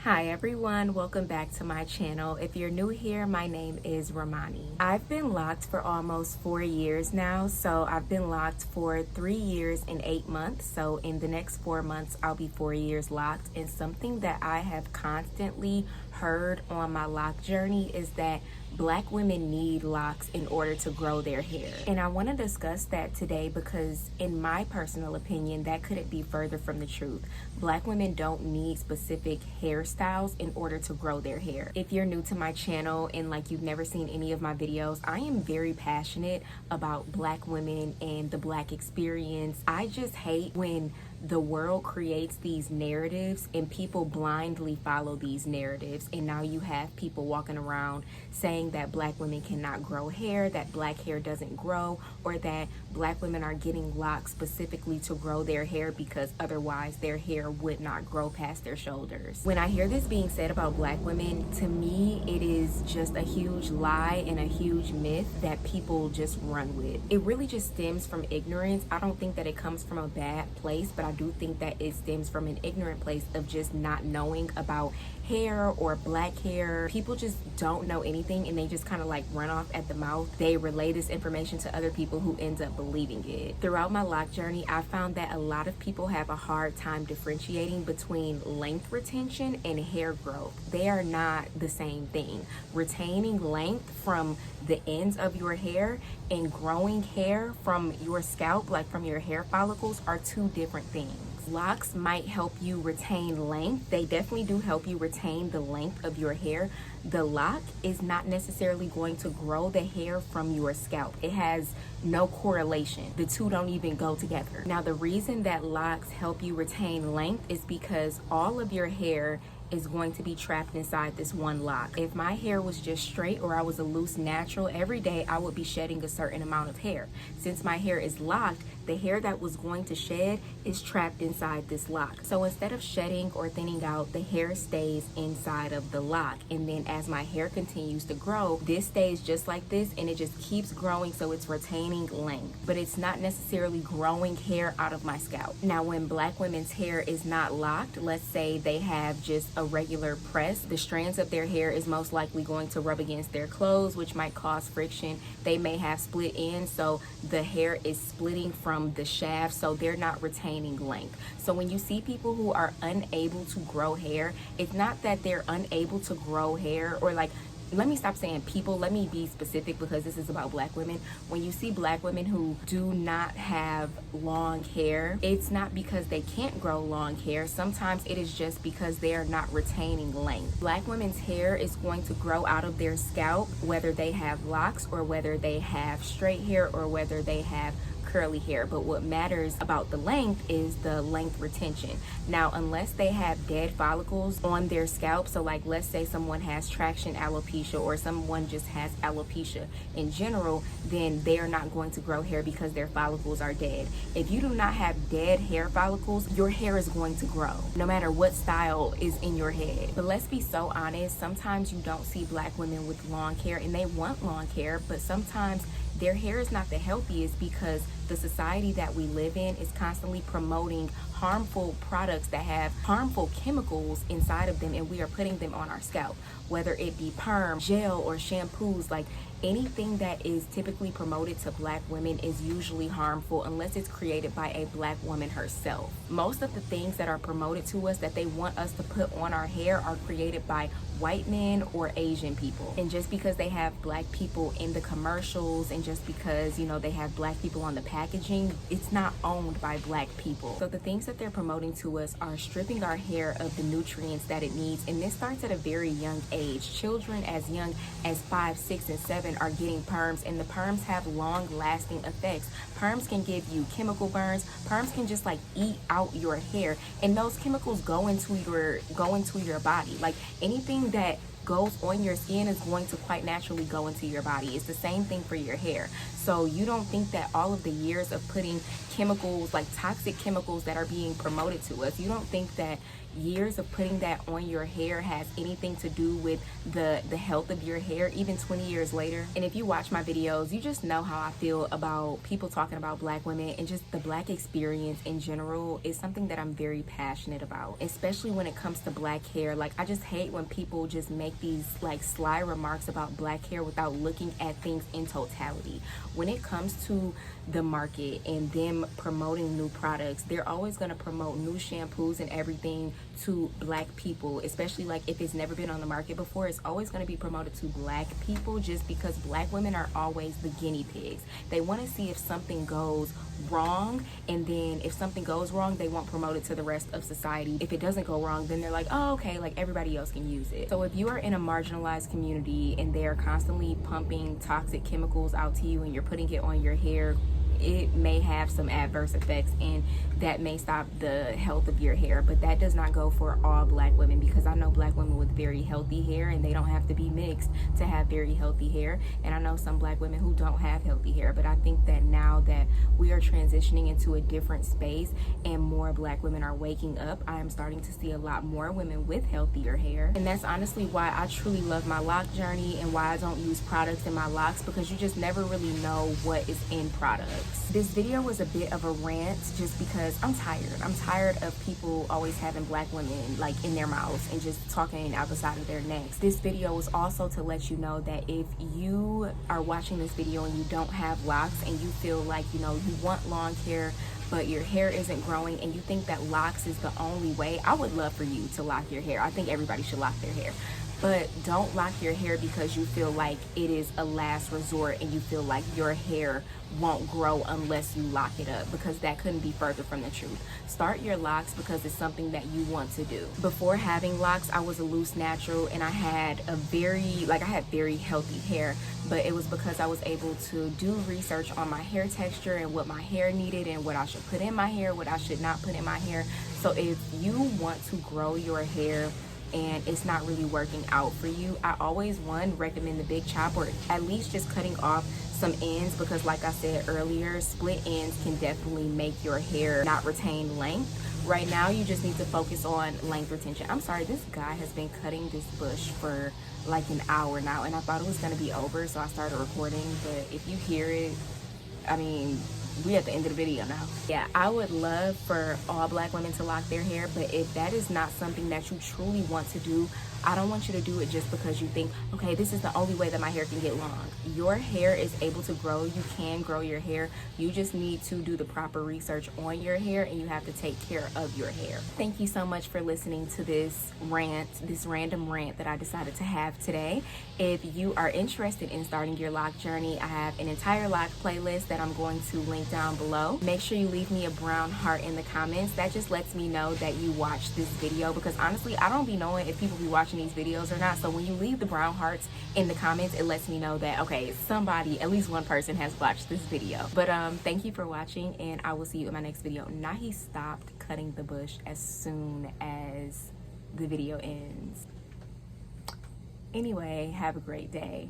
Hi everyone, welcome back to my channel. If you're new here, my name is Romani. I've been locked for almost 4 years now, so I've been locked for 3 years and 8 months. So in the next 4 months, I'll be 4 years locked. And something that I have constantly heard on my lock journey is that Black women need locks in order to grow their hair. And I want to discuss that today because in my personal opinion, that couldn't be further from the truth. Black women don't need specific hairstyles in order to grow their hair. If you're new to my channel and you've never seen any of my videos, I am very passionate about Black women and the Black experience. I just hate when the world creates these narratives and people blindly follow these narratives, and now you have people walking around saying that Black women cannot grow hair, that Black hair doesn't grow, or that Black women are getting locks specifically to grow their hair because otherwise their hair would not grow past their shoulders. When I hear this being said about Black women, to me it is just a huge lie and a huge myth that people just run with. It really just stems from ignorance. I don't think that it comes from a bad place, but I do think that it stems from an ignorant place of just not knowing about hair or Black hair. People just don't know anything and they just kind of run off at the mouth. They relay this information to other people who ends up believing it. Throughout my lock journey, I found that a lot of people have a hard time differentiating between length retention and hair growth. They are not the same thing. Retaining length from the ends of your hair and growing hair from your scalp, from your hair follicles, are two different things. Locks might help you retain length. They definitely do help you retain the length of your hair. The lock is not necessarily going to grow the hair from your scalp. It has no correlation. The two don't even go together. Now, the reason that locks help you retain length is because all of your hair is going to be trapped inside this one lock. If my hair was just straight or I was a loose natural, every day I would be shedding a certain amount of hair. Since my hair is locked, the hair that was going to shed is trapped inside this lock. So instead of shedding or thinning out, the hair stays inside of the lock. And then as my hair continues to grow, this stays just like this and it just keeps growing, so it's retaining length. But it's not necessarily growing hair out of my scalp. Now, when Black women's hair is not locked, let's say they have just a regular press, the strands of their hair is most likely going to rub against their clothes, which might cause friction. They may have split ends, so the hair is splitting from the shaft, so they're not retaining length. So when you see people who are unable to grow hair, it's not that they're unable to grow hair, or let me stop saying people, let me be specific because this is about Black women. When you see Black women who do not have long hair, it's not because they can't grow long hair. Sometimes it is just because they are not retaining length. Black women's hair is going to grow out of their scalp, whether they have locks or whether they have straight hair or whether they have curly hair. But what matters about the length is the length retention. Now, unless they have dead follicles on their scalp, so let's say someone has traction alopecia or someone just has alopecia in general, then they are not going to grow hair because their follicles are dead. If you do not have dead hair follicles, your hair is going to grow no matter what style is in your head. But let's be so honest, sometimes you don't see Black women with long hair and they want long hair, but sometimes their hair is not the healthiest because the society that we live in is constantly promoting harmful products that have harmful chemicals inside of them, and we are putting them on our scalp, whether it be perm, gel, or shampoos. Anything that is typically promoted to Black women is usually harmful unless it's created by a Black woman herself. Most of the things that are promoted to us that they want us to put on our hair are created by white men or Asian people. And just because they have Black people in the commercials and just because, they have Black people on the packaging, it's not owned by Black people. So the things that they're promoting to us are stripping our hair of the nutrients that it needs. And this starts at a very young age. Children as young as 5, 6, and 7 are getting perms, and the perms have long lasting effects. Perms can give you chemical burns. Perms can just eat out your hair, and those chemicals go into your body. Anything that goes on your skin is going to quite naturally go into your body. It's the same thing for your hair. So you don't think that all of the years of putting chemicals, toxic chemicals that are being promoted to us, you don't think that, years of putting that on your hair has anything to do with the health of your hair, even 20 years later. And if you watch my videos, you just know how I feel about people talking about black women, and just the black experience in general is something that I'm very passionate about, especially when it comes to black hair. Like, I just hate when people just make these like sly remarks about black hair without looking at things in totality. When it comes to the market and them promoting new products, they're always going to promote new shampoos and everything to black people, especially like if it's never been on the market before. It's always going to be promoted to black people, just because black women are always the guinea pigs. They want to see if something goes wrong, and then if something goes wrong, they won't promote it to the rest of society. If it doesn't go wrong, then they're like, oh, okay, like everybody else can use it. So if you are in a marginalized community and they're constantly pumping toxic chemicals out to you and you're putting it on your hair, it may have some adverse effects, and that may stop the health of your hair. But that does not go for all black women, because I know black women with very healthy hair and they don't have to be mixed to have very healthy hair, and I know some black women who don't have healthy hair. But I think that now that we are transitioning into a different space and more black women are waking up, I am starting to see a lot more women with healthier hair. And that's honestly why I truly love my lock journey, and why I don't use products in my locks, because you just never really know what is in products. This video was a bit of a rant just because I'm tired. I'm tired of people always having black women like in their mouths and just talking out the side of their necks. This video was also to let you know that if you are watching this video and you don't have locks, and you feel like, you know, you want long hair but your hair isn't growing, and you think that locks is the only way, I would love for you to lock your hair. I think everybody should lock their hair. But don't lock your hair because you feel like it is a last resort and you feel like your hair won't grow unless you lock it up, because that couldn't be further from the truth. Start your locks because it's something that you want to do. Before having locks, I was a loose natural, and I had very healthy hair, but it was because I was able to do research on my hair texture and what my hair needed and what I should put in my hair, what I should not put in my hair. So if you want to grow your hair and it's not really working out for you, I always recommend the big chop, or at least just cutting off some ends, because like I said earlier, split ends can definitely make your hair not retain length. Right now you just need to focus on length retention. I'm sorry, this guy has been cutting this bush for like an hour now, and I thought it was going to be over, so I started recording. But if you hear it, I mean, we at the end of the video now. Yeah, I would love for all black women to lock their hair, but if that is not something that you truly want to do, I don't want you to do it just because you think, okay, this is the only way that my hair can get long. Your hair is able to grow. You can grow your hair. You just need to do the proper research on your hair, and you have to take care of your hair. Thank you so much for listening to this random rant that I decided to have today. If you are interested in starting your lock journey, I have an entire lock playlist that I'm going to link down below. Make sure you leave me a brown heart in the comments. That just lets me know that you watched this video, because honestly, I don't be knowing if people be watching these videos or not. So when you leave the brown hearts in the comments, it lets me know that, okay, somebody, at least one person, has watched this video. But thank you for watching, and I will see you in my next video. Now he stopped cutting the bush as soon as the video ends. Anyway, have a great day.